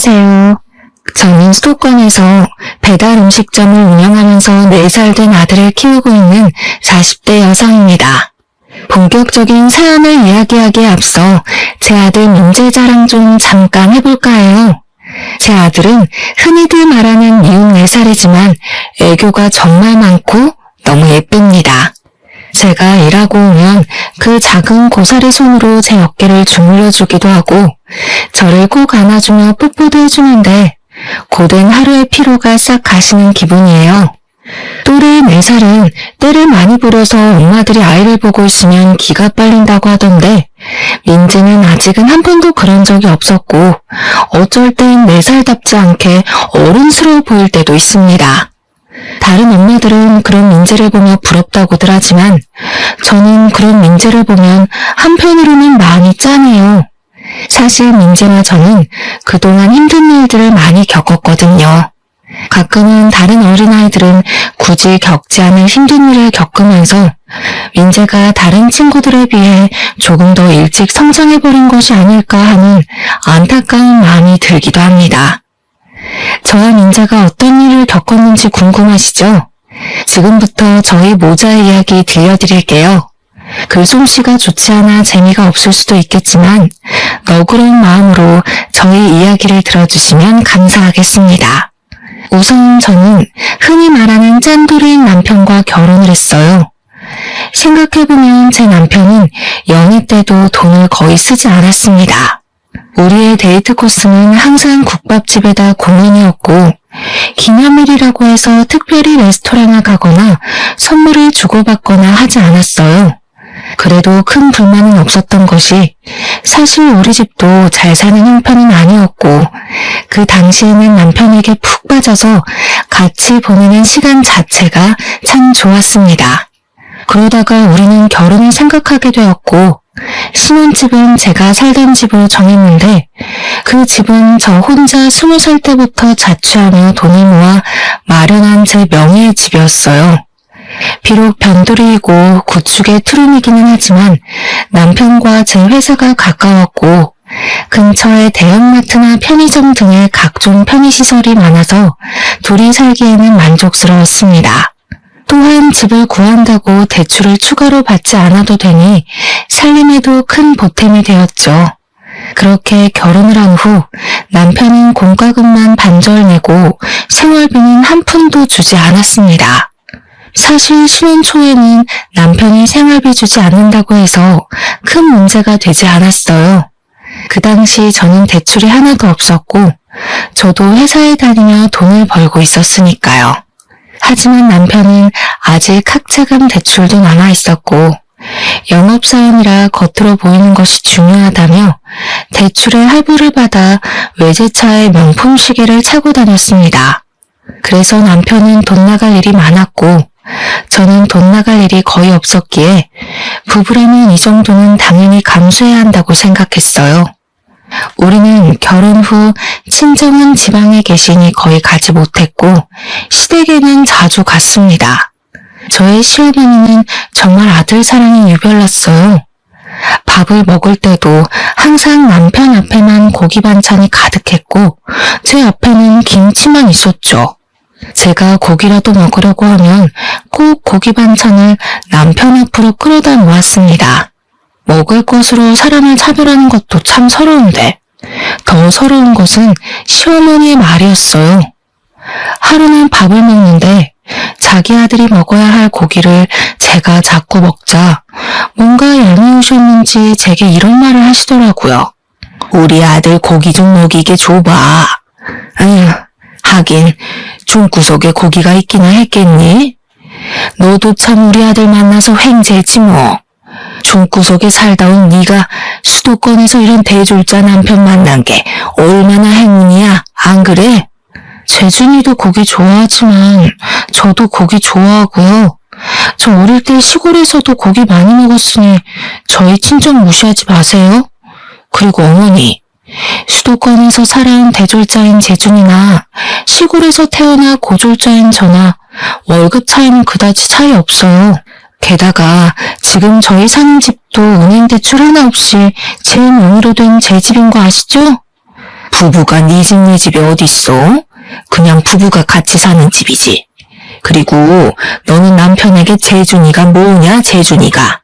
안녕하세요. 저는 수도권에서 배달 음식점을 운영하면서 4살 된 아들을 키우고 있는 40대 여성입니다. 본격적인 사연을 이야기하기에 앞서 제 아들 민재 자랑 좀 잠깐 해볼까 해요. 제 아들은 흔히들 말하는 미운 4살이지만 애교가 정말 많고 너무 예쁩니다. 제가 일하고 오면 그 작은 고사리 손으로 제 어깨를 주물러주기도 하고 저를 꼭 안아주며 뽀뽀도 해주는데 고된 하루의 피로가 싹 가시는 기분이에요. 또래 4살은 때를 많이 부려서 엄마들이 아이를 보고 있으면 기가 빨린다고 하던데 민지는 아직은 한 번도 그런 적이 없었고 어쩔 땐 4살답지 않게 어른스러워 보일 때도 있습니다. 다른 엄마들은 그런 민재를 보며 부럽다고들 하지만 저는 그런 민재를 보면 한편으로는 마음이 짠해요. 사실 민재와 저는 그동안 힘든 일들을 많이 겪었거든요. 가끔은 다른 어린아이들은 굳이 겪지 않을 힘든 일을 겪으면서 민재가 다른 친구들에 비해 조금 더 일찍 성장해버린 것이 아닐까 하는 안타까운 마음이 들기도 합니다. 저와 민재가 어떤 일을 겪었는지 궁금하시죠? 지금부터 저희 모자의 이야기 들려드릴게요. 글솜씨가 좋지 않아 재미가 없을 수도 있겠지만 너그러운 마음으로 저희 이야기를 들어주시면 감사하겠습니다. 우선 저는 흔히 말하는 짠돌이인 남편과 결혼을 했어요. 생각해보면 제 남편은 연애 때도 돈을 거의 쓰지 않았습니다. 우리의 데이트 코스는 항상 국밥집에다 공연이었고 기념일이라고 해서 특별히 레스토랑을 가거나 선물을 주고받거나 하지 않았어요. 그래도 큰 불만은 없었던 것이 사실 우리 집도 잘 사는 형편은 아니었고 그 당시에는 남편에게 푹 빠져서 같이 보내는 시간 자체가 참 좋았습니다. 그러다가 우리는 결혼을 생각하게 되었고 신혼집은 제가 살던 집으로 정했는데 그 집은 저 혼자 20살 때부터 자취하며 돈을 모아 마련한 제 명의의 집이었어요. 비록 변두리이고 구축의 투룸이기는 하지만 남편과 제 회사가 가까웠고 근처에 대형마트나 편의점 등의 각종 편의시설이 많아서 둘이 살기에는 만족스러웠습니다. 또한 집을 구한다고 대출을 추가로 받지 않아도 되니 살림에도 큰 보탬이 되었죠. 그렇게 결혼을 한 후 남편은 공과금만 반절 내고 생활비는 한 푼도 주지 않았습니다. 사실 신혼 초에는 남편이 생활비 주지 않는다고 해서 큰 문제가 되지 않았어요. 그 당시 저는 대출이 하나도 없었고 저도 회사에 다니며 돈을 벌고 있었으니까요. 하지만 남편은 아직 학자금 대출도 남아있었고 영업사원이라 겉으로 보이는 것이 중요하다며 대출에 할부를 받아 외제차의 명품 시계를 차고 다녔습니다. 그래서 남편은 돈 나갈 일이 많았고 저는 돈 나갈 일이 거의 없었기에 부부라면 이 정도는 당연히 감수해야 한다고 생각했어요. 우리는 결혼 후 친정은 지방에 계시니 거의 가지 못했고 시댁에는 자주 갔습니다. 저의 시어머니는 정말 아들 사랑이 유별났어요. 밥을 먹을 때도 항상 남편 앞에만 고기 반찬이 가득했고 제 앞에는 김치만 있었죠. 제가 고기라도 먹으려고 하면 꼭 고기 반찬을 남편 앞으로 끌어다 놓았습니다. 먹을 것으로 사람을 차별하는 것도 참 서러운데 더 서러운 것은 시어머니의 말이었어요. 하루는 밥을 먹는데 자기 아들이 먹어야 할 고기를 제가 자꾸 먹자 뭔가 얄미우셨는지 제게 이런 말을 하시더라고요. 우리 아들 고기 좀 먹이게 줘봐. 아휴, 하긴 중구석에 고기가 있기나 했겠니? 너도 참 우리 아들 만나서 횡재지 뭐. 중구석에 살다 온 네가 수도권에서 이런 대졸자 남편 만난 게 얼마나 행운이야, 안 그래? 재준이도 고기 좋아하지만 저도 고기 좋아하고요. 저 어릴 때 시골에서도 고기 많이 먹었으니 저희 친정 무시하지 마세요. 그리고 어머니, 수도권에서 살아온 대졸자인 재준이나 시골에서 태어나 고졸자인 저나 월급 차이는 그다지 차이 없어요. 게다가 지금 저희 사는 집도 은행 대출 하나 없이 제 명의로 된 제 집인 거 아시죠? 부부가 네 집 내 집이 어딨어? 그냥 부부가 같이 사는 집이지. 그리고 너는 남편에게 재준이가 뭐냐, 재준이가.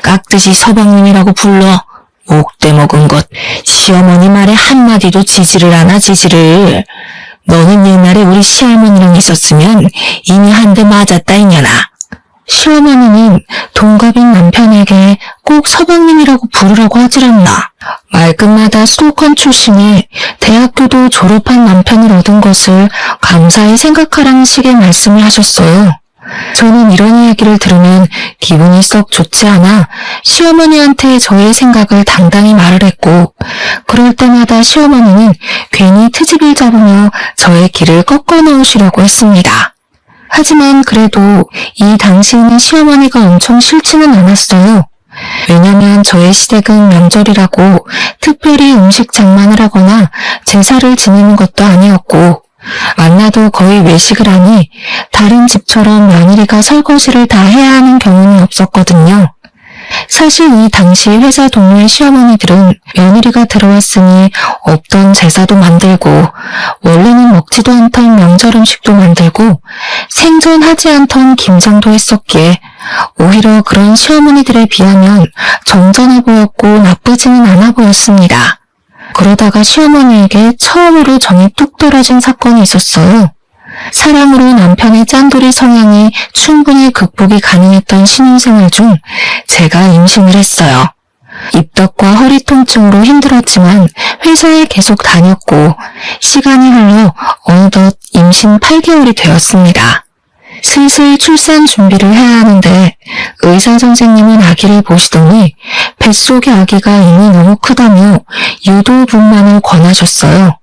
깍듯이 서방님이라고 불러. 목대 먹은 것. 시어머니 말에 한마디도 지지를 않아, 지지를. 너는 옛날에 우리 시할머니랑 있었으면 이미 한 대 맞았다, 이년아. 시어머니는 동갑인 남편에게 꼭 서방님이라고 부르라고 하질 않나. 말끝마다 수도권 출신에 대학교도 졸업한 남편을 얻은 것을 감사히 생각하라는 식의 말씀을 하셨어요. 저는 이런 이야기를 들으면 기분이 썩 좋지 않아 시어머니한테 저의 생각을 당당히 말을 했고, 그럴 때마다 시어머니는 괜히 트집을 잡으며 저의 길을 꺾어 놓으시려고 했습니다. 하지만 그래도 이 당시에는 시어머니가 엄청 싫지는 않았어요. 왜냐면 저의 시댁은 명절이라고 특별히 음식 장만을 하거나 제사를 지내는 것도 아니었고, 만나도 거의 외식을 하니 다른 집처럼 며느리가 설거지를 다 해야 하는 경우는 없었거든요. 사실 이 당시 회사 동료의 시어머니들은 며느리가 들어왔으니 없던 제사도 만들고, 원래는 먹지도 않던 명절 음식도 만들고, 생전하지 않던 김장도 했었기에 오히려 그런 시어머니들에 비하면 정전해 보였고 나쁘지는 않아 보였습니다. 그러다가 시어머니에게 처음으로 정이 뚝 떨어진 사건이 있었어요. 사랑으로 남편의 짠돌이 성향이 충분히 극복이 가능했던 신혼생활 중 제가 임신을 했어요. 입덧과 허리 통증으로 힘들었지만 회사에 계속 다녔고, 시간이 흘러 어느덧 임신 8개월이 되었습니다. 슬슬 출산 준비를 해야 하는데 의사 선생님은 아기를 보시더니 뱃속의 아기가 이미 너무 크다며 유도분만을 권하셨어요.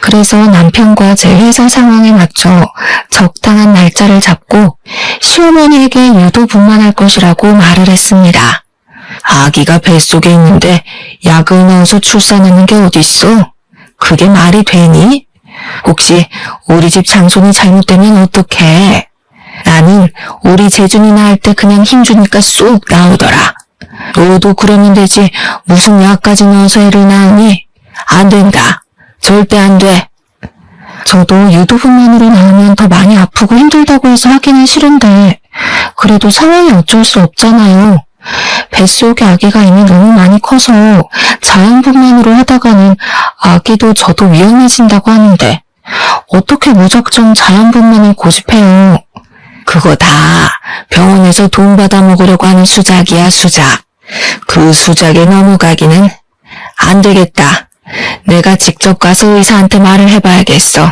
그래서 남편과 제 회사 상황에 맞춰 적당한 날짜를 잡고 시어머니에게 유도분만할 것이라고 말을 했습니다. 아기가 뱃속에 있는데 약을 넣어서 출산하는 게 어딨어? 그게 말이 되니? 혹시 우리 집 장손이 잘못되면 어떡해? 나는 우리 재준이나 할 때 그냥 힘주니까 쏙 나오더라. 너도 그러면 되지 무슨 약까지 넣어서 애를 낳으니? 안 된다. 절대 안 돼. 저도 유도분만으로 낳으면 더 많이 아프고 힘들다고 해서 하기는 싫은데 그래도 상황이 어쩔 수 없잖아요. 뱃속의 아기가 이미 너무 많이 커서 자연분만으로 하다가는 아기도 저도 위험해진다고 하는데 어떻게 무작정 자연분만을 고집해요. 그거 다 병원에서 돈 받아 먹으려고 하는 수작이야, 수작. 그 수작에 넘어가기는 안 되겠다. 내가 직접 가서 의사한테 말을 해봐야겠어.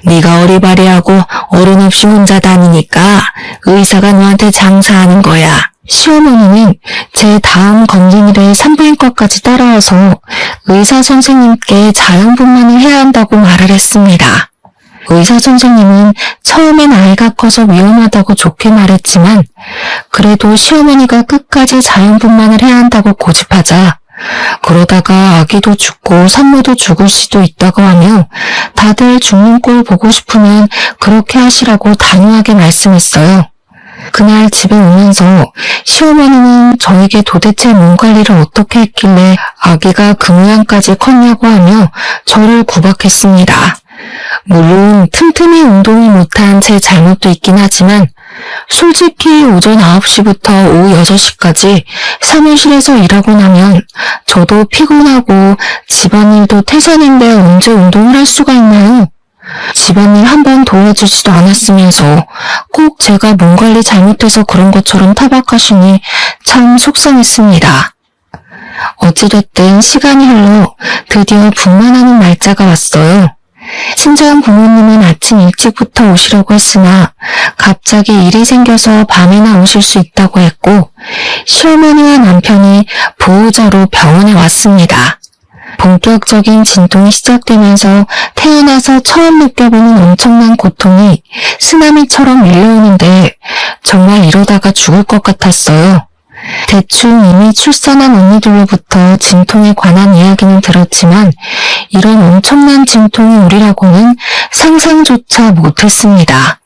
네가 어리바리하고 어른 없이 혼자 다니니까 의사가 너한테 장사하는 거야. 시어머니는 제 다음 검진일에 산부인과까지 따라와서 의사 선생님께 자연분만을 해야 한다고 말을 했습니다. 의사 선생님은 처음엔 아이가 커서 위험하다고 좋게 말했지만 그래도 시어머니가 끝까지 자연분만을 해야 한다고 고집하자 그러다가 아기도 죽고 산모도 죽을 수도 있다고 하며 다들 죽는 꼴 보고 싶으면 그렇게 하시라고 단호하게 말씀했어요. 그날 집에 오면서 시어머니는 저에게 도대체 몸 관리를 어떻게 했길래 아기가 그 모양까지 컸냐고 하며 저를 구박했습니다. 물론 틈틈이 운동을 못한 제 잘못도 있긴 하지만 솔직히 오전 9시부터 오후 6시까지 사무실에서 일하고 나면 저도 피곤하고 집안일도 태산인데 언제 운동을 할 수가 있나요? 집안일 한 번 도와주지도 않았으면서 꼭 제가 몸 관리 잘못해서 그런 것처럼 타박하시니 참 속상했습니다. 어찌됐든 시간이 흘러 드디어 분만하는 날짜가 왔어요. 친정 부모님은 아침 일찍부터 오시려고 했으나 갑자기 일이 생겨서 밤에나 오실 수 있다고 했고 시어머니와 남편이 보호자로 병원에 왔습니다. 본격적인 진통이 시작되면서 태어나서 처음 느껴보는 엄청난 고통이 쓰나미처럼 밀려오는데 정말 이러다가 죽을 것 같았어요. 대충 이미 출산한 언니들로부터 진통에 관한 이야기는 들었지만 이런 엄청난 진통이 오리라고는 상상조차 못했습니다.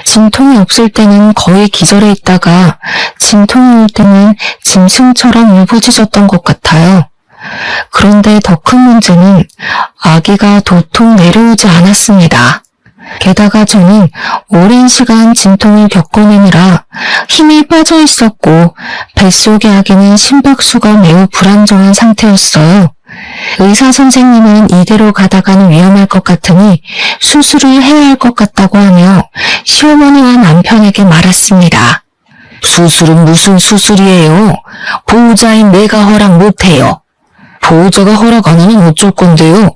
진통이 없을 때는 거의 기절해 있다가 진통이 올 때는 짐승처럼 울부짖었던 것 같아요. 그런데 더 큰 문제는 아기가 도통 내려오지 않았습니다. 게다가 저는 오랜 시간 진통을 겪어내느라 힘이 빠져 있었고 뱃속의 아기는 심박수가 매우 불안정한 상태였어요. 의사 선생님은 이대로 가다가는 위험할 것 같으니 수술을 해야 할 것 같다고 하며 시어머니와 남편에게 말했습니다. 수술은 무슨 수술이에요? 보호자인 내가 허락 못해요. 보호자가 허락 안 하면 어쩔 건데요?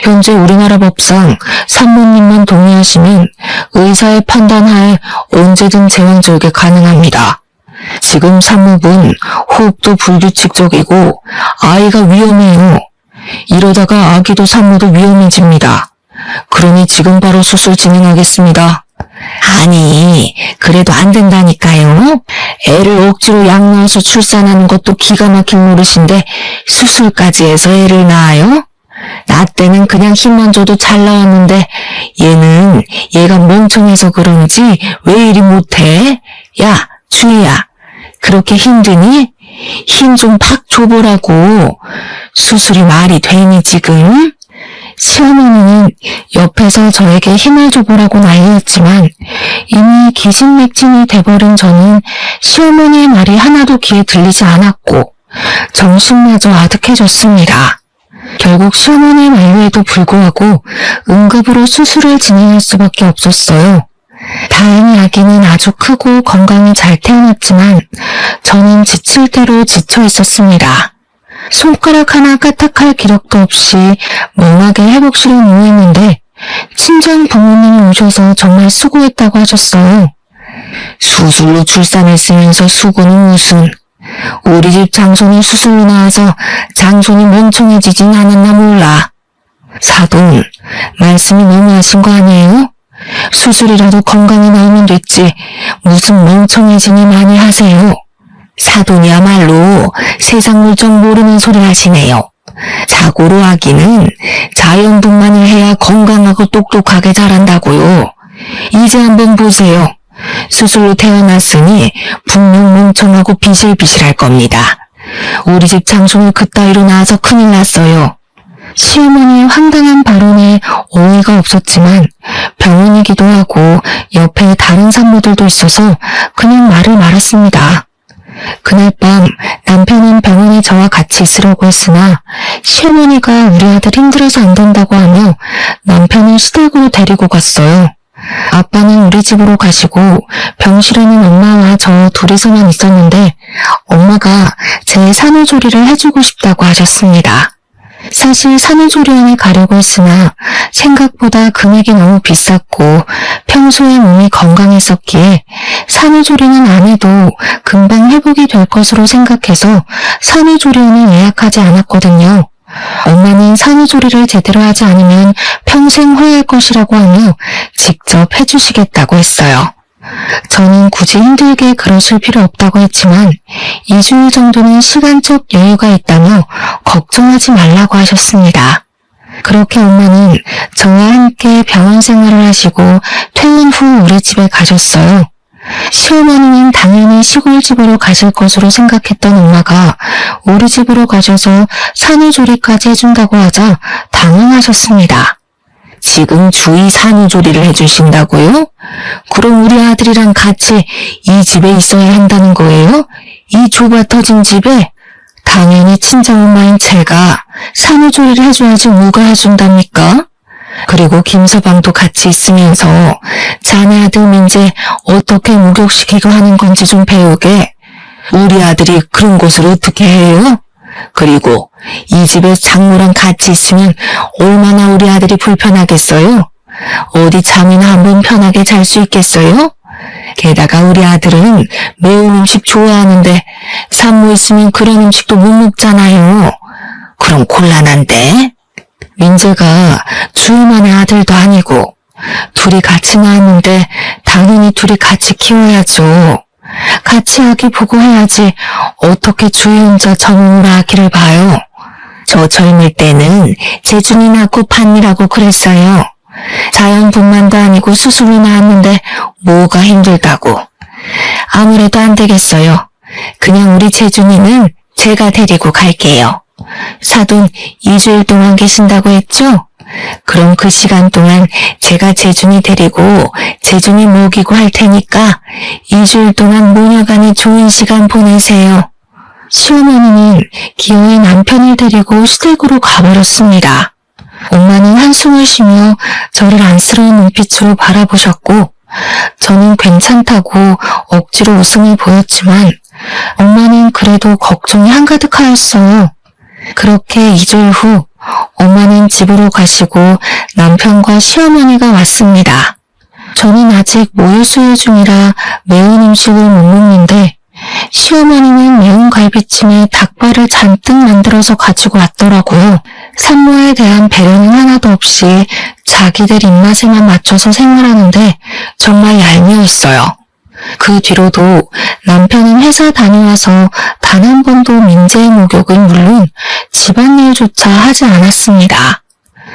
현재 우리나라 법상 산모님만 동의하시면 의사의 판단하에 언제든 제왕절개 가능합니다. 지금 산모분 호흡도 불규칙적이고 아이가 위험해요. 이러다가 아기도 산모도 위험해집니다. 그러니 지금 바로 수술 진행하겠습니다. 아니, 그래도 안 된다니까요. 애를 억지로 약 넣어서 출산하는 것도 기가 막힌 노릇인데 수술까지 해서 애를 낳아요? 나 때는 그냥 힘만 줘도 잘 나왔는데 얘가 멍청해서 그런지 왜 이리 못해? 야, 주희야, 그렇게 힘드니? 힘 좀 팍 줘보라고. 수술이 말이 되니 지금? 시어머니는 옆에서 저에게 힘을 줘보라고 난리였지만 이미 기진맥진이 돼버린 저는 시어머니의 말이 하나도 귀에 들리지 않았고 정신마저 아득해졌습니다. 결국 시어머니의 만류에도 불구하고 응급으로 수술을 진행할 수밖에 없었어요. 다행히 아기는 아주 크고 건강히 잘 태어났지만 저는 지칠 대로 지쳐 있었습니다. 손가락 하나 까딱할 기력도 없이 멍하게 회복실에 누워있는데 친정 부모님이 오셔서 정말 수고했다고 하셨어요. 수술로 출산했으면서 수고는 무슨. 우리 집 장손이 수술로 나와서 장손이 멍청해지진 않았나 몰라. 사돈, 말씀이 너무하신 거 아니에요? 수술이라도 건강히 나오면 됐지 무슨 멍청해지니 많이 하세요. 사돈이야말로 세상 물정 모르는 소리 하시네요. 자고로 아기는 자연분만을 해야 건강하고 똑똑하게 자란다고요. 이제 한번 보세요. 수술로 태어났으니 분명 멍청하고 비실비실할 겁니다. 우리 집 장손을 그따위로 낳아서 큰일 났어요. 시어머니의 황당한 발언에 어이가 없었지만 병원이기도 하고 옆에 다른 산모들도 있어서 그냥 말을 말았습니다. 그날 밤 남편은 병원에 저와 같이 있으려고 했으나 시어머니가 우리 아들 힘들어서 안 된다고 하며 남편을 시댁으로 데리고 갔어요. 아빠는 우리 집으로 가시고 병실에는 엄마와 저 둘이서만 있었는데 엄마가 제 산후조리를 해주고 싶다고 하셨습니다. 사실 산후조리원에 가려고 했으나 생각보다 금액이 너무 비쌌고 평소에 몸이 건강했었기에 산후조리는 안 해도 금방 회복이 될 것으로 생각해서 산후조리원을 예약하지 않았거든요. 엄마는 산후조리를 제대로 하지 않으면 평생 후회할 것이라고 하며 직접 해주시겠다고 했어요. 저는 굳이 힘들게 그러실 필요 없다고 했지만 2주일 정도는 시간적 여유가 있다며 걱정하지 말라고 하셨습니다. 그렇게 엄마는 저와 함께 병원 생활을 하시고 퇴원 후 우리 집에 가셨어요. 시어머니는 당연히 시골집으로 가실 것으로 생각했던 엄마가 우리 집으로 가셔서 산후조리까지 해준다고 하자 당황하셨습니다. 지금 주희 산후조리를 해주신다고요? 그럼 우리 아들이랑 같이 이 집에 있어야 한다는 거예요? 이 좁아 터진 집에? 당연히 친정엄마인 제가 산후조리를 해줘야지 누가 해준답니까? 그리고 김서방도 같이 있으면서 자네 아들 민재 어떻게 목욕시키고 하는 건지 좀 배우게. 우리 아들이 그런 것을 어떻게 해요? 그리고 이 집에 장모랑 같이 있으면 얼마나 우리 아들이 불편하겠어요? 어디 잠이나 한번 편하게 잘 수 있겠어요? 게다가 우리 아들은 매운 음식 좋아하는데 산모 있으면 그런 음식도 못 먹잖아요. 그럼 곤란한데? 민재가 주희만의 아들도 아니고 둘이 같이 낳았는데 당연히 둘이 같이 키워야죠. 같이 아기 보고 해야지 어떻게 주희 혼자 저놈으로 아기를 봐요. 저 젊을 때는 재준이 낳고 판이라고 그랬어요. 자연분만도 아니고 수술로 낳았는데 뭐가 힘들다고. 아무래도 안 되겠어요. 그냥 우리 재준이는 제가 데리고 갈게요. 사돈 2주일 동안 계신다고 했죠? 그럼 그 시간 동안 제가 재준이 데리고 재준이 먹이고 할 테니까 2주일 동안 모녀간에 좋은 시간 보내세요. 시어머니는 기어이 남편을 데리고 시댁으로 가버렸습니다. 엄마는 한숨을 쉬며 저를 안쓰러운 눈빛으로 바라보셨고 저는 괜찮다고 억지로 웃음을 보였지만 엄마는 그래도 걱정이 한가득하였어요. 그렇게 2주일 후 엄마는 집으로 가시고 남편과 시어머니가 왔습니다. 저는 아직 모유수유 중이라 매운 음식을 못 먹는데 시어머니는 매운 갈비찜에 닭발을 잔뜩 만들어서 가지고 왔더라고요. 산모에 대한 배려는 하나도 없이 자기들 입맛에만 맞춰서 생활하는데 정말 얄미웠어요. 그 뒤로도 남편은 회사 다녀와서 단 한 번도 민재의 목욕은 물론 집안일조차 하지 않았습니다.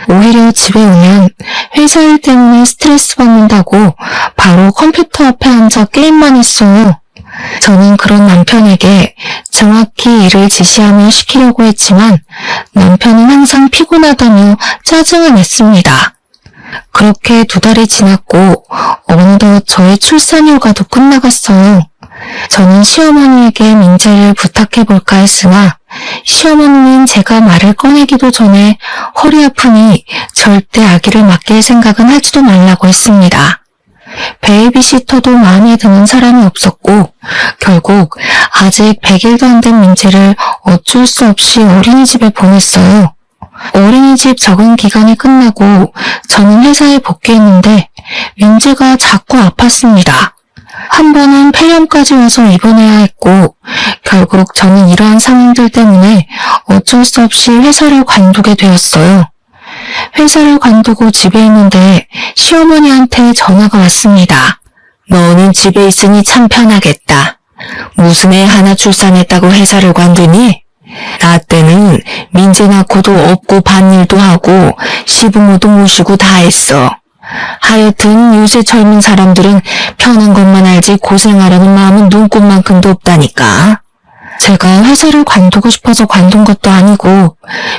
오히려 집에 오면 회사 일 때문에 스트레스 받는다고 바로 컴퓨터 앞에 앉아 게임만 했어요. 저는 그런 남편에게 정확히 일을 지시하며 시키려고 했지만 남편은 항상 피곤하다며 짜증을 냈습니다. 그렇게 2달이 지났고 어느덧 저의 출산 휴가도 끝나갔어요. 저는 시어머니에게 민재를 부탁해볼까 했으나 시어머니는 제가 말을 꺼내기도 전에 허리 아프니 절대 아기를 맡길 생각은 하지도 말라고 했습니다. 베이비시터도 마음에 드는 사람이 없었고 결국 아직 100일도 안 된 민재를 어쩔 수 없이 어린이집에 보냈어요. 어린이집 적응 기간이 끝나고 저는 회사에 복귀했는데 민재가 자꾸 아팠습니다. 한 번은 폐렴까지 와서 입원해야 했고 결국 저는 이러한 상황들 때문에 어쩔 수 없이 회사를 관두게 되었어요. 회사를 관두고 집에 있는데 시어머니한테 전화가 왔습니다. 너는 집에 있으니 참 편하겠다. 무슨 애 하나 출산했다고 회사를 관두니? 나 때는 민재 낳고도 없고 밭일도 하고 시부모도 모시고 다 했어. 하여튼 요새 젊은 사람들은 편한 것만 알지 고생하려는 마음은 눈꼽만큼도 없다니까. 제가 회사를 관두고 싶어서 관둔 것도 아니고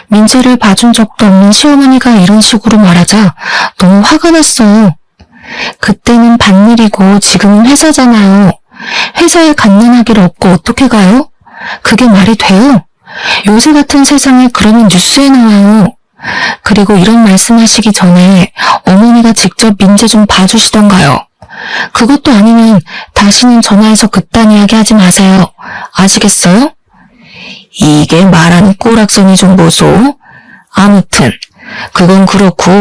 민재를 봐준 적도 없는 시어머니가 이런 식으로 말하자 너무 화가 났어요. 그때는 밭일이고 지금은 회사잖아요. 회사에 갓난아기를 업고 어떻게 가요? 그게 말이 돼요? 요새 같은 세상에 그러면 뉴스에 나와요. 그리고 이런 말씀하시기 전에 어머니가 직접 민재 좀 봐주시던가요. 그것도 아니면 다시는 전화해서 그딴 이야기 하지 마세요. 아시겠어요? 이게 말하는 꼬락선이 좀 보소. 아무튼 그건 그렇고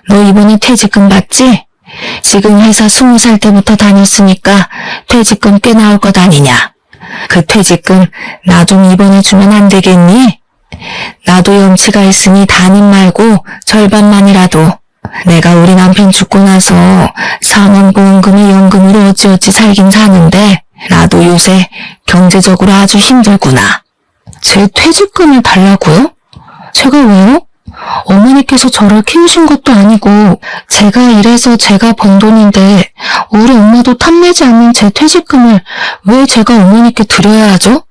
너 이번에 퇴직금 받지? 지금 회사 20살 때부터 다녔으니까 퇴직금 꽤 나올 것 아니냐. 그 퇴직금 나 좀 입원해 주면 안 되겠니? 나도 염치가 있으니 담임 말고 절반만이라도. 내가 우리 남편 죽고 나서 사망보험금이 연금으로 어찌어찌 살긴 사는데 나도 요새 경제적으로 아주 힘들구나. 제 퇴직금을 달라고요? 제가 왜요? 어머니께서 저를 키우신 것도 아니고 제가 일해서 제가 번 돈인데 우리 엄마도 탐내지 않는 제 퇴직금을 왜 제가 어머니께 드려야 하죠?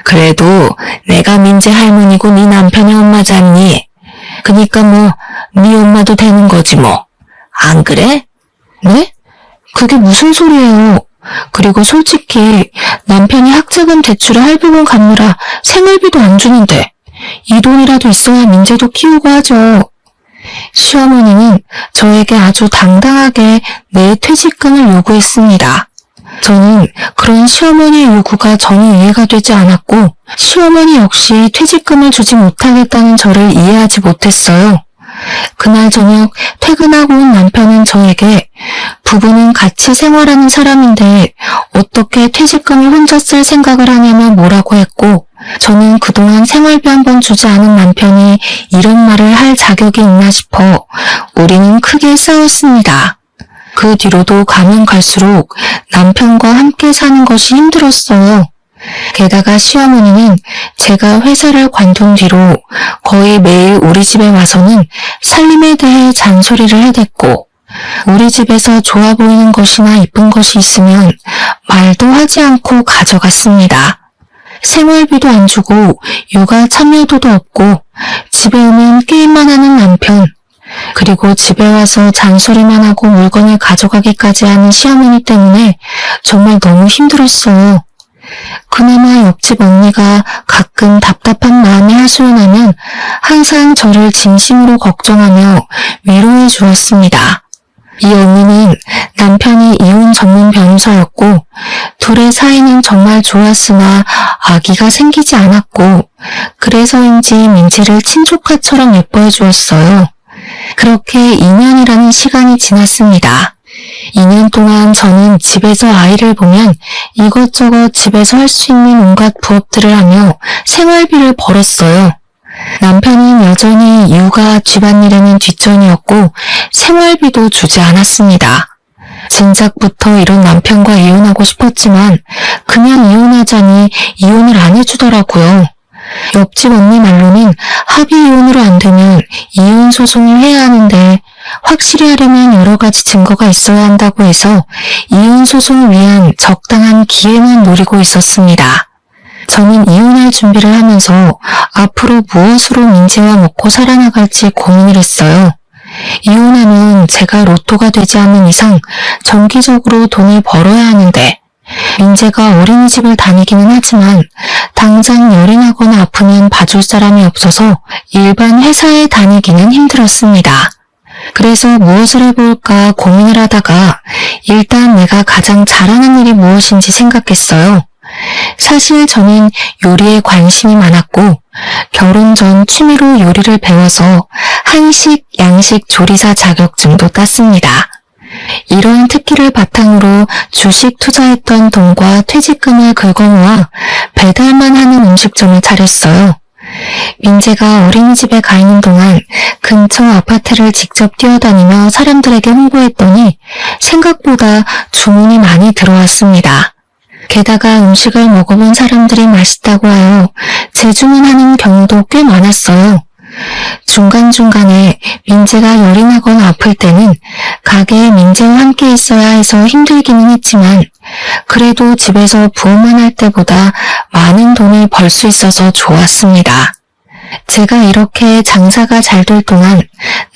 그래도 내가 민재 할머니고 네 남편의 엄마잖니. 그니까 뭐 네 엄마도 되는 거지 뭐. 안 그래? 네? 그게 무슨 소리예요. 그리고 솔직히 남편이 학자금 대출에 할부금 갚느라 생활비도 안 주는데 이 돈이라도 있어야 민재도 키우고 하죠. 시어머니는 저에게 아주 당당하게 내 퇴직금을 요구했습니다. 저는 그런 시어머니의 요구가 전혀 이해가 되지 않았고 시어머니 역시 퇴직금을 주지 못하겠다는 저를 이해하지 못했어요. 그날 저녁 퇴근하고 온 남편은 저에게 부부는 같이 생활하는 사람인데 어떻게 퇴직금을 혼자 쓸 생각을 하냐며 뭐라고 했고 저는 그동안 생활비 한 번 주지 않은 남편이 이런 말을 할 자격이 있나 싶어 우리는 크게 싸웠습니다. 그 뒤로도 가면 갈수록 남편과 함께 사는 것이 힘들었어요. 게다가 시어머니는 제가 회사를 관둔 뒤로 거의 매일 우리 집에 와서는 살림에 대해 잔소리를 해댔고 우리 집에서 좋아 보이는 것이나 이쁜 것이 있으면 말도 하지 않고 가져갔습니다. 생활비도 안 주고 육아 참여도도 없고 집에 오면 게임만 하는 남편, 그리고 집에 와서 잔소리만 하고 물건을 가져가기까지 하는 시어머니 때문에 정말 너무 힘들었어요. 그나마 옆집 언니가 가끔 답답한 마음이 하소연하면 항상 저를 진심으로 걱정하며 위로해 주었습니다. 이 언니는 남편이 이혼 전문 변호사였고 둘의 사이는 정말 좋았으나 아기가 생기지 않았고 그래서인지 민지를 친조카처럼 예뻐해 주었어요. 그렇게 2년이라는 시간이 지났습니다. 2년 동안 저는 집에서 아이를 보면 이것저것 집에서 할 수 있는 온갖 부업들을 하며 생활비를 벌었어요. 남편은 여전히 육아, 집안일에는 뒷전이었고 생활비도 주지 않았습니다. 진작부터 이런 남편과 이혼하고 싶었지만 그냥 이혼하자니 이혼을 안 해주더라고요. 옆집 언니 말로는 합의 이혼으로 안 되면 이혼 소송을 해야 하는데 확실히 하려면 여러 가지 증거가 있어야 한다고 해서 이혼 소송을 위한 적당한 기회만 노리고 있었습니다. 저는 이혼할 준비를 하면서 앞으로 무엇으로 민지와 먹고 살아나갈지 고민을 했어요. 이혼하면 제가 로또가 되지 않는 이상 정기적으로 돈을 벌어야 하는데 민재가 어린이집을 다니기는 하지만 당장 열이 나거나 아프면 봐줄 사람이 없어서 일반 회사에 다니기는 힘들었습니다. 그래서 무엇을 해볼까 고민을 하다가 일단 내가 가장 잘하는 일이 무엇인지 생각했어요. 사실 저는 요리에 관심이 많았고 결혼 전 취미로 요리를 배워서 한식, 양식 조리사 자격증도 땄습니다. 이러한 특기를 바탕으로 주식 투자했던 돈과 퇴직금을 긁어모아 배달만 하는 음식점을 차렸어요. 민재가 어린이집에 가 있는 동안 근처 아파트를 직접 뛰어다니며 사람들에게 홍보했더니 생각보다 주문이 많이 들어왔습니다. 게다가 음식을 먹어본 사람들이 맛있다고 하여 재주문하는 경우도 꽤 많았어요. 중간중간에 민재가 열이 나거나 아플 때는 가게에 민재와 함께 있어야 해서 힘들기는 했지만 그래도 집에서 부업만 할 때보다 많은 돈을 벌 수 있어서 좋았습니다. 제가 이렇게 장사가 잘 될 동안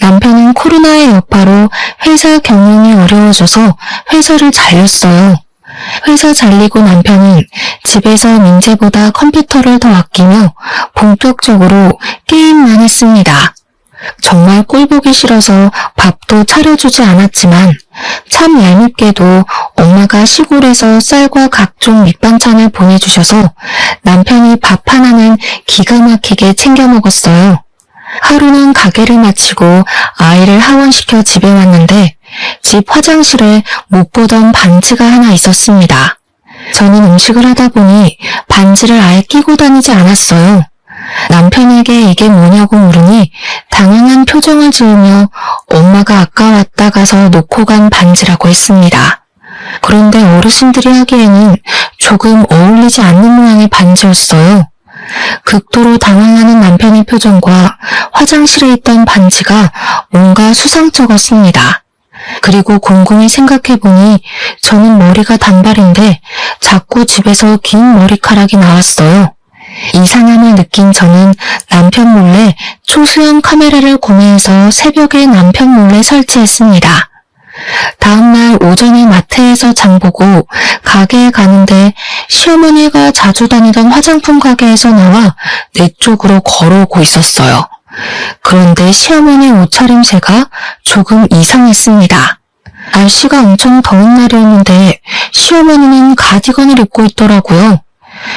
남편은 코로나의 여파로 회사 경영이 어려워져서 회사를 잘렸어요. 회사 잘리고 남편은 집에서 민재보다 컴퓨터를 더 아끼며 본격적으로 게임만 했습니다. 정말 꼴보기 싫어서 밥도 차려주지 않았지만 참 얄밉게도 엄마가 시골에서 쌀과 각종 밑반찬을 보내주셔서 남편이 밥 하나는 기가 막히게 챙겨 먹었어요. 하루는 가게를 마치고 아이를 하원시켜 집에 왔는데 집 화장실에 못 보던 반지가 하나 있었습니다. 저는 음식을 하다 보니 반지를 아예 끼고 다니지 않았어요. 남편에게 이게 뭐냐고 물으니 당연한 표정을 지으며 엄마가 아까 왔다 가서 놓고 간 반지라고 했습니다. 그런데 어르신들이 하기에는 조금 어울리지 않는 모양의 반지였어요. 극도로 당황하는 남편의 표정과 화장실에 있던 반지가 뭔가 수상쩍었습니다. 그리고 곰곰이 생각해보니 저는 머리가 단발인데 자꾸 집에서 긴 머리카락이 나왔어요. 이상함을 느낀 저는 남편 몰래 초소형 카메라를 구매해서 새벽에 남편 몰래 설치했습니다. 다음날 오전에 마트에서 장보고 가게에 가는데 시어머니가 자주 다니던 화장품 가게에서 나와 내 쪽으로 걸어오고 있었어요. 그런데 시어머니 옷차림새가 조금 이상했습니다. 날씨가 엄청 더운 날이었는데 시어머니는 가디건을 입고 있더라고요.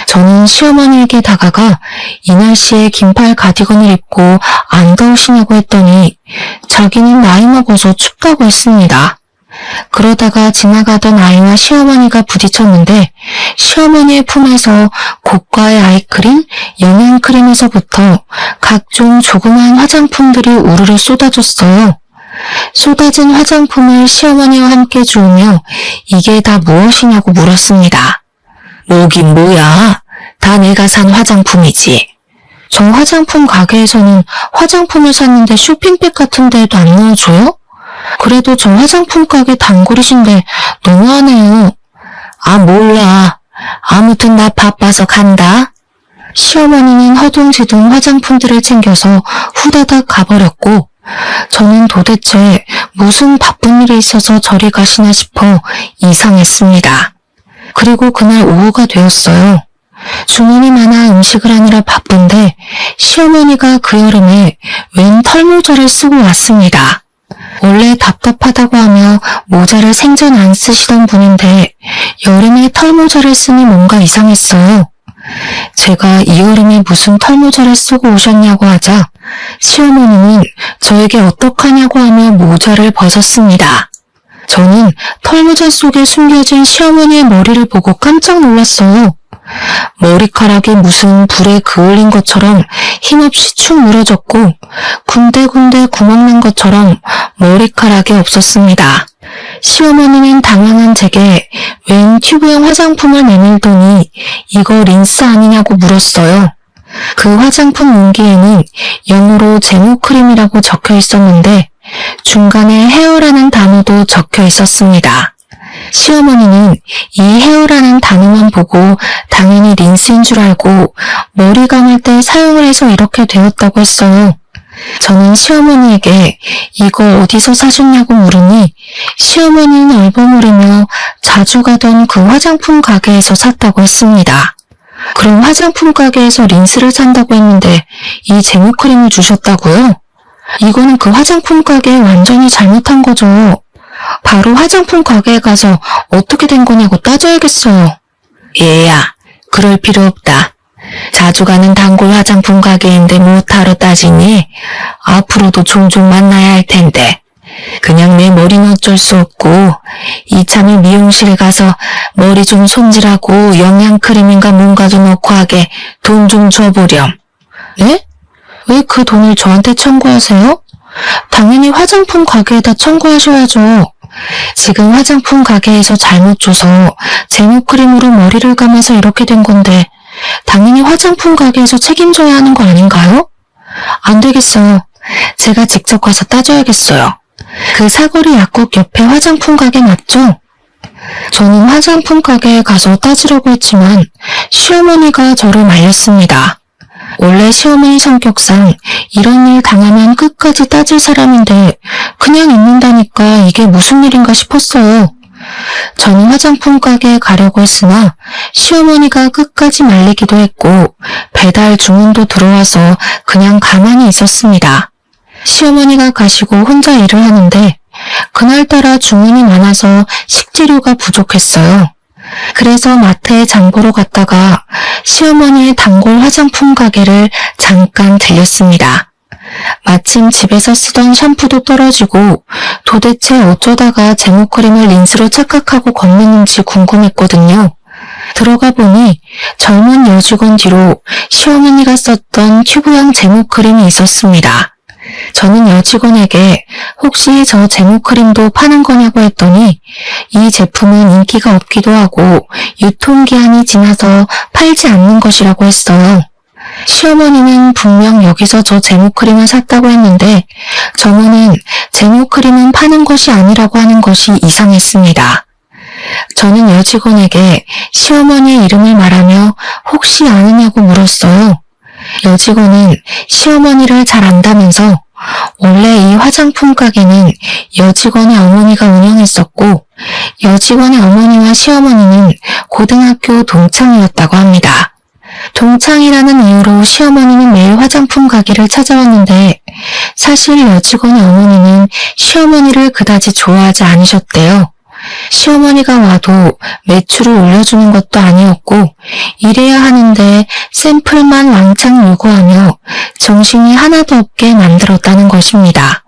저는 시어머니에게 다가가 이 날씨에 긴팔 가디건을 입고 안 더우시냐고 했더니 자기는 나이 먹어서 춥다고 했습니다. 그러다가 지나가던 아이와 시어머니가 부딪혔는데 시어머니의 품에서 고가의 아이크림, 영양크림에서부터 각종 조그만 화장품들이 우르르 쏟아졌어요. 쏟아진 화장품을 시어머니와 함께 주우며 이게 다 무엇이냐고 물었습니다. 뭐긴 뭐야? 다 내가 산 화장품이지. 저 화장품 가게에서는 화장품을 샀는데 쇼핑백 같은 데에도 안 넣어줘요? 그래도 저 화장품 가게 단골이신데 너무하네요. 아 몰라. 아무튼 나 바빠서 간다. 시어머니는 허둥지둥 화장품들을 챙겨서 후다닥 가버렸고 저는 도대체 무슨 바쁜 일이 있어서 저리 가시나 싶어 이상했습니다. 그리고 그날 오후가 되었어요. 주문이 많아 음식을 하느라 바쁜데 시어머니가 그 여름에 웬 털모자를 쓰고 왔습니다. 원래 답답하다고 하며 모자를 생전 안 쓰시던 분인데 여름에 털모자를 쓰니 뭔가 이상했어요. 제가 이 여름에 무슨 털모자를 쓰고 오셨냐고 하자 시어머니는 저에게 어떡하냐고 하며 모자를 벗었습니다. 저는 털모자 속에 숨겨진 시어머니의 머리를 보고 깜짝 놀랐어요. 머리카락이 무슨 불에 그을린 것처럼 힘없이 축 늘어졌고 군데군데 구멍난 것처럼 머리카락이 없었습니다. 시어머니는 당황한 제게 웬 튜브형 화장품을 내밀더니 이거 린스 아니냐고 물었어요. 그 화장품 용기에는 영어로 제모크림이라고 적혀 있었는데 중간에 헤어라는 단어도 적혀 있었습니다. 시어머니는 이 헤어라는 단어만 보고 당연히 린스인 줄 알고 머리 감을 때 사용을 해서 이렇게 되었다고 했어요. 저는 시어머니에게 이거 어디서 사셨냐고 물으니 시어머니는 얼버무리며 자주 가던 그 화장품 가게에서 샀다고 했습니다. 그럼 화장품 가게에서 린스를 산다고 했는데 이 제모크림을 주셨다고요? 이거는 그 화장품 가게에 완전히 잘못한 거죠. 바로 화장품 가게에 가서 어떻게 된 거냐고 따져야겠어요. 얘야, 그럴 필요 없다. 자주 가는 단골 화장품 가게인데 뭐하러 따지니? 앞으로도 종종 만나야 할 텐데. 그냥 내 머리는 어쩔 수 없고 이참에 미용실 가서 머리 좀 손질하고 영양크림인가 뭔가 좀 넣고 하게 돈 좀 줘보렴. 네? 왜 그 돈을 저한테 청구하세요? 당연히 화장품 가게에다 청구하셔야죠. 지금 화장품 가게에서 잘못 줘서 제모크림으로 머리를 감아서 이렇게 된 건데 당연히 화장품 가게에서 책임져야 하는 거 아닌가요? 안 되겠어요. 제가 직접 가서 따져야겠어요. 그 사거리 약국 옆에 화장품 가게 맞죠? 저는 화장품 가게에 가서 따지려고 했지만 시어머니가 저를 말렸습니다. 원래 시어머니 성격상 이런 일 당하면 끝까지 따질 사람인데 그냥 있는다니까 이게 무슨 일인가 싶었어요. 저는 화장품 가게에 가려고 했으나 시어머니가 끝까지 말리기도 했고 배달 주문도 들어와서 그냥 가만히 있었습니다. 시어머니가 가시고 혼자 일을 하는데 그날따라 주문이 많아서 식재료가 부족했어요. 그래서 마트에 장 보러 갔다가 시어머니의 단골 화장품 가게를 잠깐 들렸습니다. 마침 집에서 쓰던 샴푸도 떨어지고 도대체 어쩌다가 제모크림을 린스로 착각하고 건넸는지 궁금했거든요. 들어가 보니 젊은 여직원 뒤로 시어머니가 썼던 튜브형 제모크림이 있었습니다. 저는 여직원에게 혹시 저 제모크림도 파는 거냐고 했더니 이 제품은 인기가 없기도 하고 유통기한이 지나서 팔지 않는 것이라고 했어요. 시어머니는 분명 여기서 저 제모크림을 샀다고 했는데 저는 제모크림은 파는 것이 아니라고 하는 것이 이상했습니다. 저는 여직원에게 시어머니의 이름을 말하며 혹시 아느냐고 물었어요. 여직원은 시어머니를 잘 안다면서 원래 이 화장품 가게는 여직원의 어머니가 운영했었고 여직원의 어머니와 시어머니는 고등학교 동창이었다고 합니다. 동창이라는 이유로 시어머니는 매일 화장품 가게를 찾아왔는데 사실 여직원의 어머니는 시어머니를 그다지 좋아하지 않으셨대요. 시어머니가 와도 매출을 올려주는 것도 아니었고 이래야 하는데 샘플만 왕창 요구하며 정신이 하나도 없게 만들었다는 것입니다.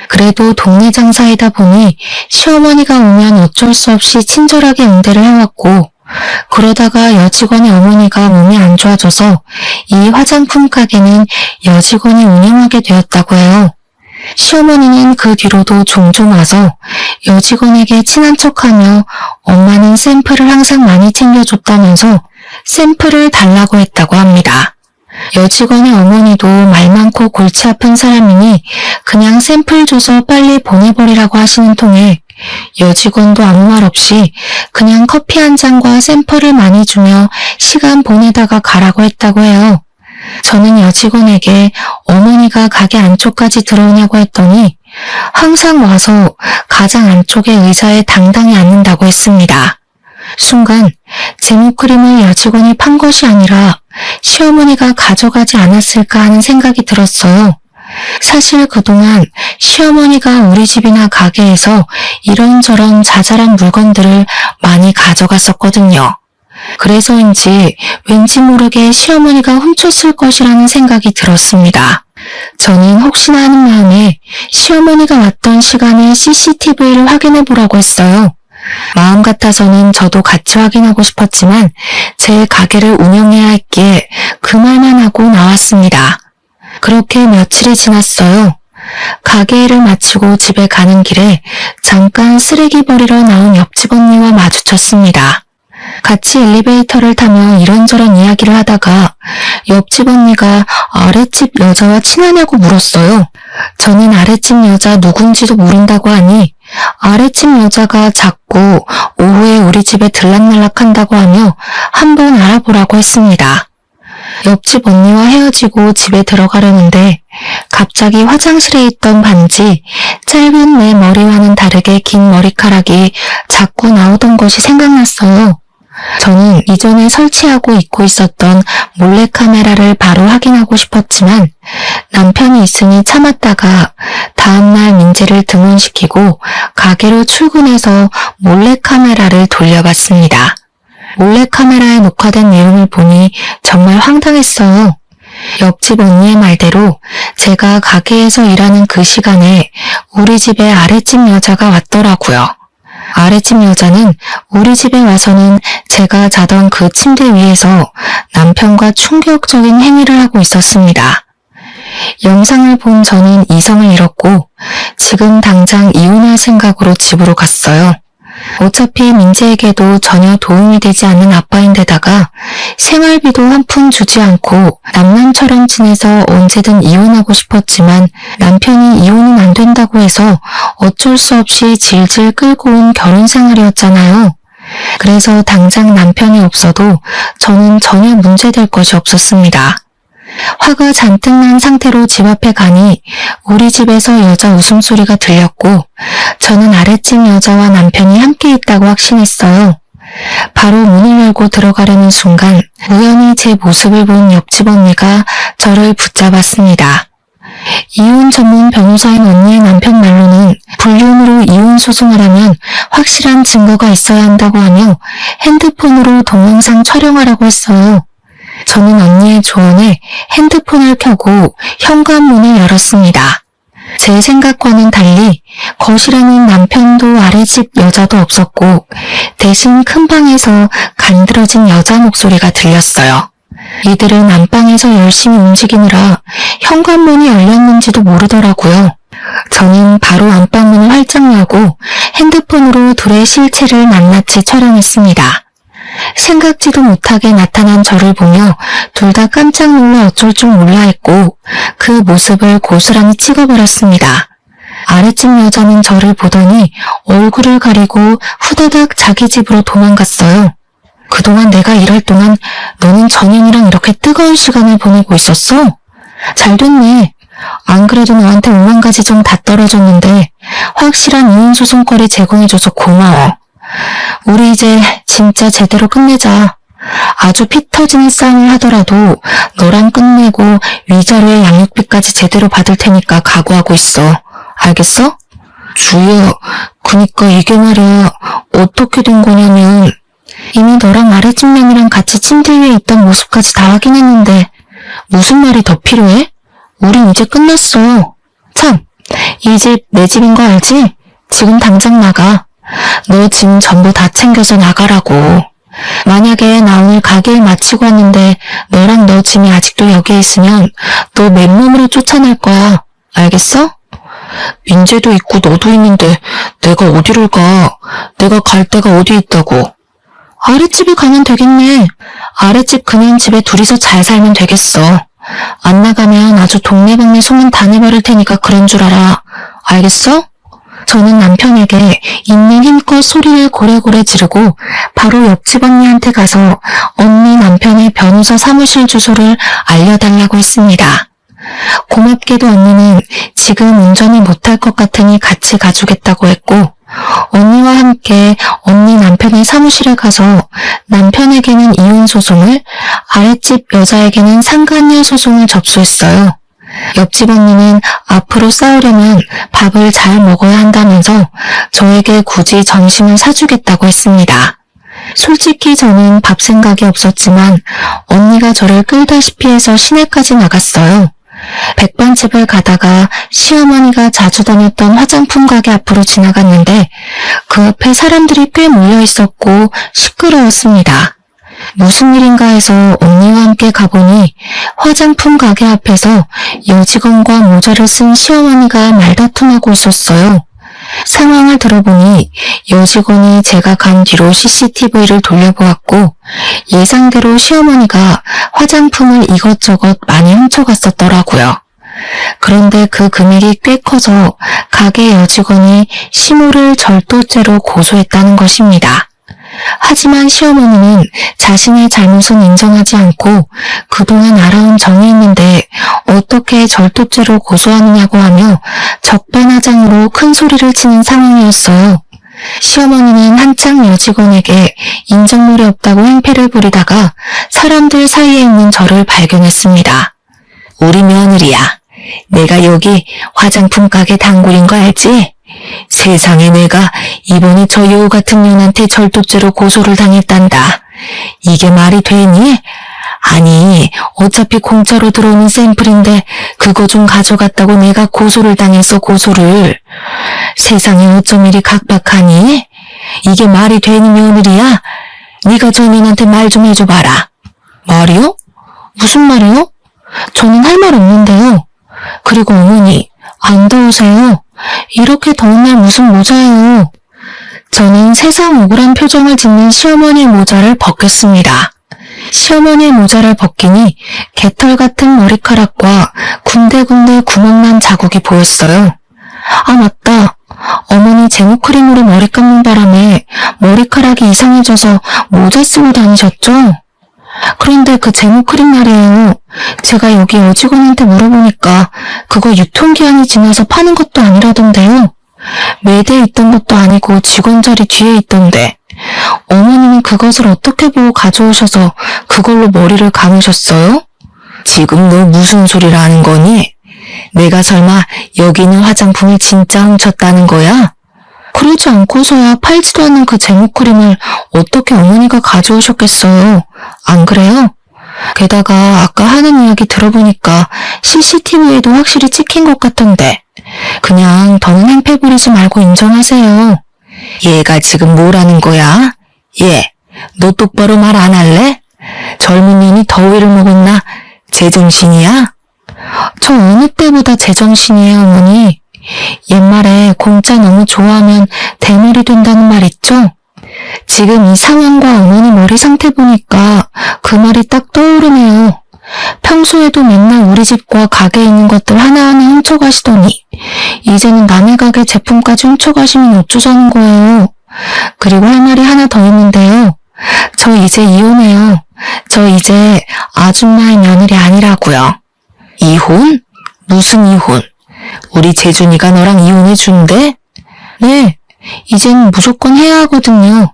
그래도 동네 장사이다 보니 시어머니가 오면 어쩔 수 없이 친절하게 응대를 해왔고 그러다가 여직원의 어머니가 몸이 안 좋아져서 이 화장품 가게는 여직원이 운영하게 되었다고 해요. 시어머니는 그 뒤로도 종종 와서 여직원에게 친한 척하며 엄마는 샘플을 항상 많이 챙겨줬다면서 샘플을 달라고 했다고 합니다. 여직원의 어머니도 말 많고 골치 아픈 사람이니 그냥 샘플 줘서 빨리 보내버리라고 하시는 통에 여직원도 아무 말 없이 그냥 커피 한 잔과 샘플을 많이 주며 시간 보내다가 가라고 했다고 해요. 저는 여직원에게 어머니가 가게 안쪽까지 들어오냐고 했더니 항상 와서 가장 안쪽의 의자에 당당히 앉는다고 했습니다. 순간 제모크림을 여직원이 판 것이 아니라 시어머니가 가져가지 않았을까 하는 생각이 들었어요. 사실 그동안 시어머니가 우리 집이나 가게에서 이런저런 자잘한 물건들을 많이 가져갔었거든요. 그래서인지 왠지 모르게 시어머니가 훔쳤을 것이라는 생각이 들었습니다. 저는 혹시나 하는 마음에 시어머니가 왔던 시간에 CCTV를 확인해 보라고 했어요. 마음 같아서는 저도 같이 확인하고 싶었지만 제 가게를 운영해야 했기에 그 말만 하고 나왔습니다. 그렇게 며칠이 지났어요. 가게 일을 마치고 집에 가는 길에 잠깐 쓰레기 버리러 나온 옆집 언니와 마주쳤습니다. 같이 엘리베이터를 타며 이런저런 이야기를 하다가 옆집 언니가 아랫집 여자와 친하냐고 물었어요. 저는 아랫집 여자 누군지도 모른다고 하니 아랫집 여자가 자꾸 오후에 우리 집에 들락날락한다고 하며 한번 알아보라고 했습니다. 옆집 언니와 헤어지고 집에 들어가려는데 갑자기 화장실에 있던 반지, 짧은 내 머리와는 다르게 긴 머리카락이 자꾸 나오던 것이 생각났어요. 저는 이전에 설치하고 입고 있었던 몰래카메라를 바로 확인하고 싶었지만 남편이 있으니 참았다가 다음날 민재를 등원시키고 가게로 출근해서 몰래카메라를 돌려봤습니다. 몰래카메라에 녹화된 내용을 보니 정말 황당했어요. 옆집 언니의 말대로 제가 가게에서 일하는 그 시간에 우리 집에 아랫집 여자가 왔더라고요. 아랫집 여자는 우리 집에 와서는 제가 자던 그 침대 위에서 남편과 충격적인 행위를 하고 있었습니다. 영상을 본 저는 이성을 잃었고 지금 당장 이혼할 생각으로 집으로 갔어요. 어차피 민재에게도 전혀 도움이 되지 않는 아빠인데다가 생활비도 한 푼 주지 않고 남남처럼 지내서 언제든 이혼하고 싶었지만 남편이 이혼은 안 된다고 해서 어쩔 수 없이 질질 끌고 온 결혼 생활이었잖아요. 그래서 당장 남편이 없어도 저는 전혀 문제될 것이 없었습니다. 화가 잔뜩 난 상태로 집 앞에 가니 우리 집에서 여자 웃음소리가 들렸고 저는 아랫집 여자와 남편이 함께 있다고 확신했어요. 바로 문을 열고 들어가려는 순간 우연히 제 모습을 본 옆집 언니가 저를 붙잡았습니다. 이혼 전문 변호사인 언니의 남편 말로는 불륜으로 이혼 소송을 하면 확실한 증거가 있어야 한다고 하며 핸드폰으로 동영상 촬영하라고 했어요. 저는 언니의 조언에 핸드폰을 켜고 현관문을 열었습니다. 제 생각과는 달리 거실에는 남편도 아랫집 여자도 없었고 대신 큰 방에서 간드러진 여자 목소리가 들렸어요. 이들은 안방에서 열심히 움직이느라 현관문이 열렸는지도 모르더라고요. 저는 바로 안방문을 활짝 열고 핸드폰으로 둘의 실체를 낱낱이 촬영했습니다. 생각지도 못하게 나타난 저를 보며 둘 다 깜짝 놀라 어쩔 줄 몰라 했고 그 모습을 고스란히 찍어버렸습니다. 아랫집 여자는 저를 보더니 얼굴을 가리고 후다닥 자기 집으로 도망갔어요. 그동안 내가 일할 동안 너는 전현이랑 이렇게 뜨거운 시간을 보내고 있었어? 잘 됐네. 안 그래도 너한테 5만 가지 정 다 떨어졌는데 확실한 이혼 소송거리 제공해줘서 고마워. 우리 이제 진짜 제대로 끝내자. 아주 피 터지는 싸움을 하더라도 너랑 끝내고 위자료에 양육비까지 제대로 받을 테니까 각오하고 있어. 알겠어? 주희야, 그니까 이게 말이야. 어떻게 된 거냐면 이미 너랑 아랫집 년이랑 같이 침대 위에 있던 모습까지 다 확인했는데 무슨 말이 더 필요해? 우린 이제 끝났어. 참, 이 집 내 집인 거 알지? 지금 당장 나가. 너 짐 전부 다 챙겨서 나가라고. 만약에 나 오늘 가게 일 마치고 왔는데 너랑 너 짐이 아직도 여기에 있으면 너 맨몸으로 쫓아낼 거야. 알겠어? 민재도 있고 너도 있는데 내가 어디를 가? 내가 갈 데가 어디 있다고? 아랫집에 가면 되겠네. 아랫집 그냥 집에 둘이서 잘 살면 되겠어. 안 나가면 아주 동네방네 소문 다 내버릴 테니까 그런 줄 알아. 알겠어? 저는 남편에게 있는 힘껏 소리를 고래고래 지르고 바로 옆집 언니한테 가서 언니 남편의 변호사 사무실 주소를 알려달라고 했습니다. 고맙게도 언니는 지금 운전을 못할 것 같으니 같이 가주겠다고 했고 언니와 함께 언니 남편의 사무실에 가서 남편에게는 이혼 소송을, 아랫집 여자에게는 상간녀 소송을 접수했어요. 옆집 언니는 앞으로 싸우려면 밥을 잘 먹어야 한다면서 저에게 굳이 점심을 사주겠다고 했습니다. 솔직히 저는 밥 생각이 없었지만 언니가 저를 끌다시피 해서 시내까지 나갔어요. 백반집을 가다가 시어머니가 자주 다녔던 화장품 가게 앞으로 지나갔는데 그 앞에 사람들이 꽤 몰려 있었고 시끄러웠습니다. 무슨 일인가 해서 언니와 함께 가보니 화장품 가게 앞에서 여직원과 모자를 쓴 시어머니가 말다툼하고 있었어요. 상황을 들어보니 여직원이 제가 간 뒤로 CCTV를 돌려보았고 예상대로 시어머니가 화장품을 이것저것 많이 훔쳐갔었더라고요. 그런데 그 금액이 꽤 커서 가게 여직원이 시모를 절도죄로 고소했다는 것입니다. 하지만 시어머니는 자신의 잘못은 인정하지 않고 그동안 알아온 정이 있는데 어떻게 절도죄로 고소하느냐고 하며 적반하장으로 큰 소리를 치는 상황이었어요. 시어머니는 한창 여직원에게 인정물이 없다고 행패를 부리다가 사람들 사이에 있는 저를 발견했습니다. 우리 며느리야. 내가 여기 화장품 가게 단골인 거 알지? 세상에 내가 이번에 저 여우 같은 년한테 절도죄로 고소를 당했단다. 이게 말이 되니? 아니 어차피 공짜로 들어오는 샘플인데 그거 좀 가져갔다고 내가 고소를 당했어 고소를. 세상에 어쩜 이리 각박하니? 이게 말이 되니 며느리야? 네가 저 년한테 말 좀 해줘봐라. 말이요? 무슨 말이요? 저는 할 말 없는데요. 그리고 어머니 안 더우세요? 이렇게 더운 날 무슨 모자예요? 저는 세상 억울한 표정을 짓는 시어머니의 모자를 벗겼습니다. 시어머니의 모자를 벗기니 개털 같은 머리카락과 군데군데 구멍난 자국이 보였어요. 아 맞다. 어머니 제모크림으로 머리 감는 바람에 머리카락이 이상해져서 모자 쓰고 다니셨죠? 그런데 그 제모크림 말이에요. 제가 여기 여직원한테 물어보니까 그거 유통기한이 지나서 파는 것도 아니라던데요. 매대에 있던 것도 아니고 직원 자리 뒤에 있던데 어머니는 그것을 어떻게 보고 가져오셔서 그걸로 머리를 감으셨어요? 지금 너 무슨 소리를 하는 거니? 내가 설마 여기 있는 화장품을 진짜 훔쳤다는 거야? 그러지 않고서야 팔지도 않는 그 제모크림을 어떻게 어머니가 가져오셨겠어요? 안 그래요? 게다가 아까 하는 이야기 들어보니까 CCTV에도 확실히 찍힌 것 같던데 그냥 더는 행패 부리지 말고 인정하세요. 얘가 지금 뭐라는 거야? 얘, 너 똑바로 말 안 할래? 젊은 년이 더위를 먹었나? 제정신이야? 저 어느 때보다 제정신이에요, 어머니. 옛말에 공짜 너무 좋아하면 대물이 된다는 말 있죠? 지금 이 상황과 어머니 머리 상태 보니까 그 말이 딱 떠오르네요. 평소에도 맨날 우리 집과 가게에 있는 것들 하나하나 훔쳐가시더니 이제는 남의 가게 제품까지 훔쳐가시면 어쩌자는 거예요. 그리고 할 말이 하나 더 있는데요. 저 이제 이혼해요. 저 이제 아줌마의 며느리 아니라고요. 이혼? 무슨 이혼? 우리 재준이가 너랑 이혼해 준대? 네, 이젠 무조건 해야 하거든요.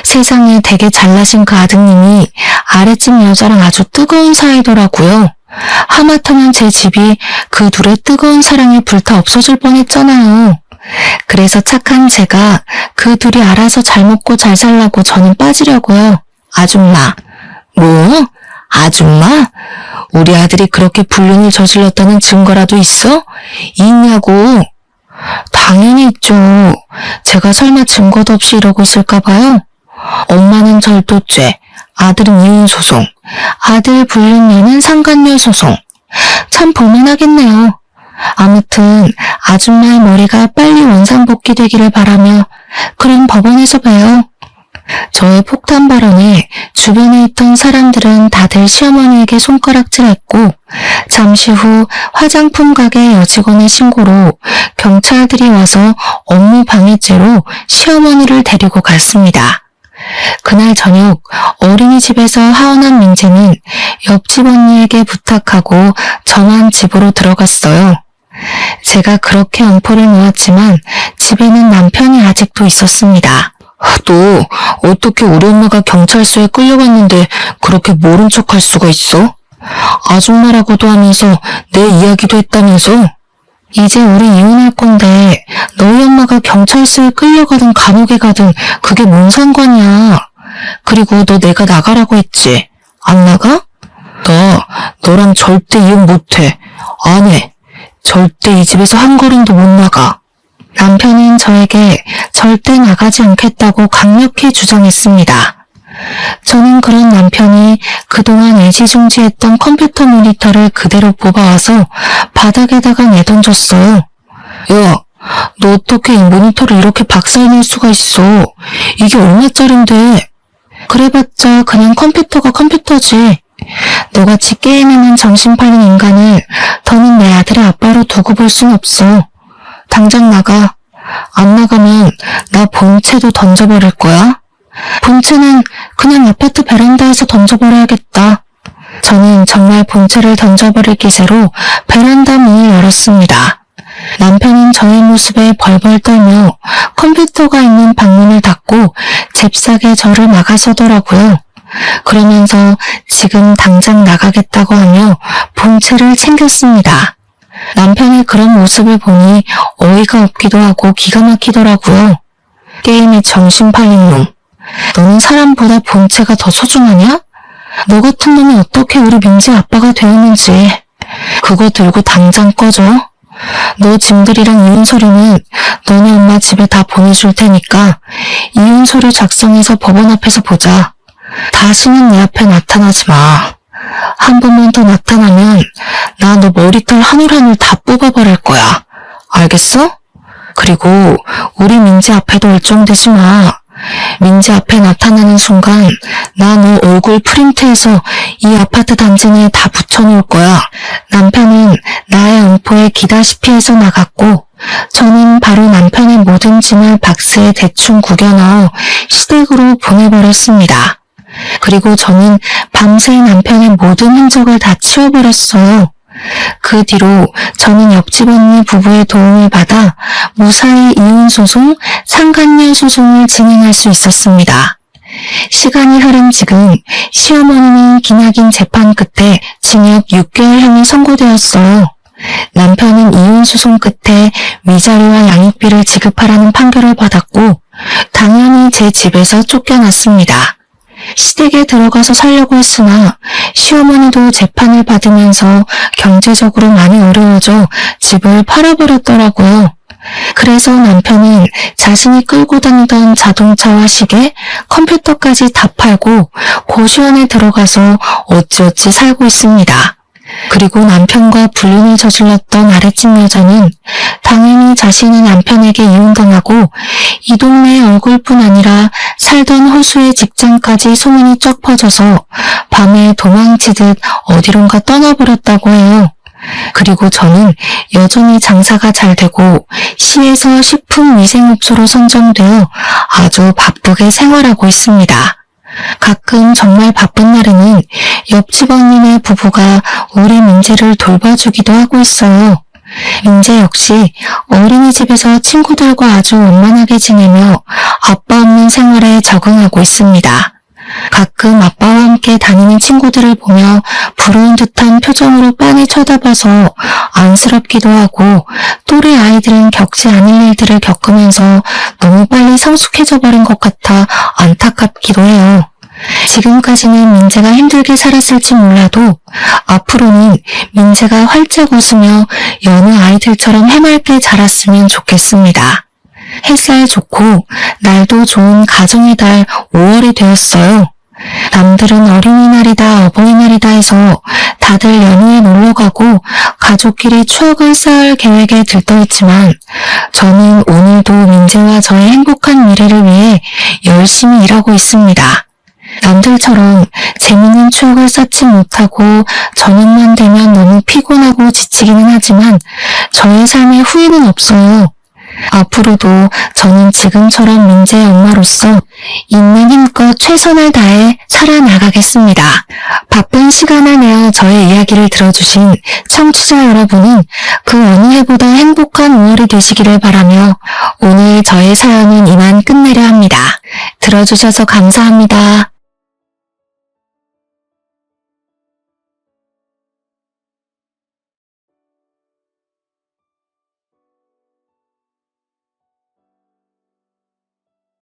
세상에 되게 잘나신 그 아드님이 아랫집 여자랑 아주 뜨거운 사이더라고요. 하마터면 제 집이 그 둘의 뜨거운 사랑에 불타 없어질 뻔했잖아요. 그래서 착한 제가 그 둘이 알아서 잘 먹고 잘 살라고 저는 빠지려고요. 아줌마. 뭐? 아줌마? 우리 아들이 그렇게 불륜을 저질렀다는 증거라도 있어? 있냐고. 당연히 있죠. 제가 설마 증거도 없이 이러고 있을까봐요. 엄마는 절도죄, 아들은 이혼소송, 아들 불륜녀는 상간녀 소송. 참 볼만하겠네요. 아무튼 아줌마의 머리가 빨리 원상복귀되기를 바라며 그럼 법원에서 봬요. 저의 폭탄 발언에 주변에 있던 사람들은 다들 시어머니에게 손가락질했고 잠시 후 화장품 가게 여직원의 신고로 경찰들이 와서 업무 방해죄로 시어머니를 데리고 갔습니다. 그날 저녁 어린이집에서 하원한 민지는 옆집 언니에게 부탁하고 저만 집으로 들어갔어요. 제가 그렇게 엄포를 놓았지만 집에는 남편이 아직도 있었습니다. 너 어떻게 우리 엄마가 경찰서에 끌려갔는데 그렇게 모른 척할 수가 있어? 아줌마라고도 하면서 내 이야기도 했다면서? 이제 우리 이혼할 건데 너희 엄마가 경찰서에 끌려가든 감옥에 가든 그게 뭔 상관이야. 그리고 너 내가 나가라고 했지? 안 나가? 나 너랑 절대 이혼 못해. 안 해. 절대 이 집에서 한 걸음도 못 나가. 남편은 저에게 절대 나가지 않겠다고 강력히 주장했습니다. 저는 그런 남편이 그동안 애지중지했던 컴퓨터 모니터를 그대로 뽑아와서 바닥에다가 내던졌어요. 야, 너 어떻게 이 모니터를 이렇게 박살낼 수가 있어? 이게 얼마짜린데? 그래봤자 그냥 컴퓨터가 컴퓨터지. 너같이 게임에만 정신 팔린 인간을 더는 내 아들의 아빠로 두고 볼 순 없어. 당장 나가. 안 나가면 나 본체도 던져버릴 거야. 본체는 그냥 아파트 베란다에서 던져버려야겠다. 저는 정말 본체를 던져버릴 기세로 베란다 문을 열었습니다. 남편은 저의 모습에 벌벌 떨며 컴퓨터가 있는 방문을 닫고 잽싸게 저를 막아서더라고요. 그러면서 지금 당장 나가겠다고 하며 본체를 챙겼습니다. 남편의 그런 모습을 보니 어이가 없기도 하고 기가 막히더라고요. 게임에 정신 팔린 놈. 너는 사람보다 본체가 더 소중하냐? 너 같은 놈이 어떻게 우리 민지 아빠가 되었는지. 그거 들고 당장 꺼져. 너 짐들이랑 이혼 서류는 너네 엄마 집에 다 보내줄 테니까 이혼 서류 작성해서 법원 앞에서 보자. 다시는 내 앞에 나타나지 마. 한 번만 더 나타나면 나 너 머리털 한 올 한 올 다 뽑아버릴 거야. 알겠어? 그리고 우리 민지 앞에도 얼쩡대지 마. 민지 앞에 나타나는 순간 나 너 얼굴 프린트해서 이 아파트 단지 내에 다 붙여놓을 거야. 남편은 나의 엄포에 기다시피 해서 나갔고 저는 바로 남편의 모든 짐을 박스에 대충 구겨 넣어 시댁으로 보내버렸습니다. 그리고 저는 밤새 남편의 모든 흔적을 다 치워버렸어요. 그 뒤로 저는 옆집 언니 부부의 도움을 받아 무사히 이혼소송, 상간녀 소송을 진행할 수 있었습니다. 시간이 흐른 지금 시어머니는 기나긴 재판 끝에 징역 6개월형이 선고되었어요. 남편은 이혼소송 끝에 위자료와 양육비를 지급하라는 판결을 받았고 당연히 제 집에서 쫓겨났습니다. 시댁에 들어가서 살려고 했으나 시어머니도 재판을 받으면서 경제적으로 많이 어려워져 집을 팔아버렸더라고요. 그래서 남편은 자신이 끌고 다니던 자동차와 시계, 컴퓨터까지 다 팔고 고시원에 들어가서 어찌어찌 살고 있습니다. 그리고 남편과 불륜을 저질렀던 아랫집 여자는 당연히 자신의 남편에게 이혼당하고 이 동네 얼굴뿐 아니라 살던 호수의 직장까지 소문이 쫙 퍼져서 밤에 도망치듯 어디론가 떠나버렸다고 해요. 그리고 저는 여전히 장사가 잘 되고 시에서 식품위생업소로 선정되어 아주 바쁘게 생활하고 있습니다. 가끔 정말 바쁜 날에는 옆집 언니네 부부가 우리 민지를 돌봐주기도 하고 있어요. 민지 역시 어린이집에서 친구들과 아주 원만하게 지내며 아빠 없는 생활에 적응하고 있습니다. 가끔 아빠와 함께 다니는 친구들을 보며 부러운 듯한 표정으로 빤히 쳐다봐서 안쓰럽기도 하고 또래 아이들은 겪지 않을 일들을 겪으면서 너무 빨리 성숙해져 버린 것 같아 안타깝기도 해요. 지금까지는 민재가 힘들게 살았을지 몰라도 앞으로는 민재가 활짝 웃으며 여느 아이들처럼 해맑게 자랐으면 좋겠습니다. 햇살 좋고 날도 좋은 가정의 달 5월이 되었어요. 남들은 어린이날이다 어버이날이다 해서 다들 연휴에 놀러가고 가족끼리 추억을 쌓을 계획에 들떠있지만 저는 오늘도 민재와 저의 행복한 미래를 위해 열심히 일하고 있습니다. 남들처럼 재밌는 추억을 쌓지 못하고 저녁만 되면 너무 피곤하고 지치기는 하지만 저의 삶에 후회는 없어요. 앞으로도 저는 지금처럼 민재의 엄마로서 있는 힘껏 최선을 다해 살아나가겠습니다. 바쁜 시간을 내어 저의 이야기를 들어주신 청취자 여러분은 그 어느 해보다 행복한 5월이 되시기를 바라며 오늘 저의 사연은 이만 끝내려 합니다. 들어주셔서 감사합니다.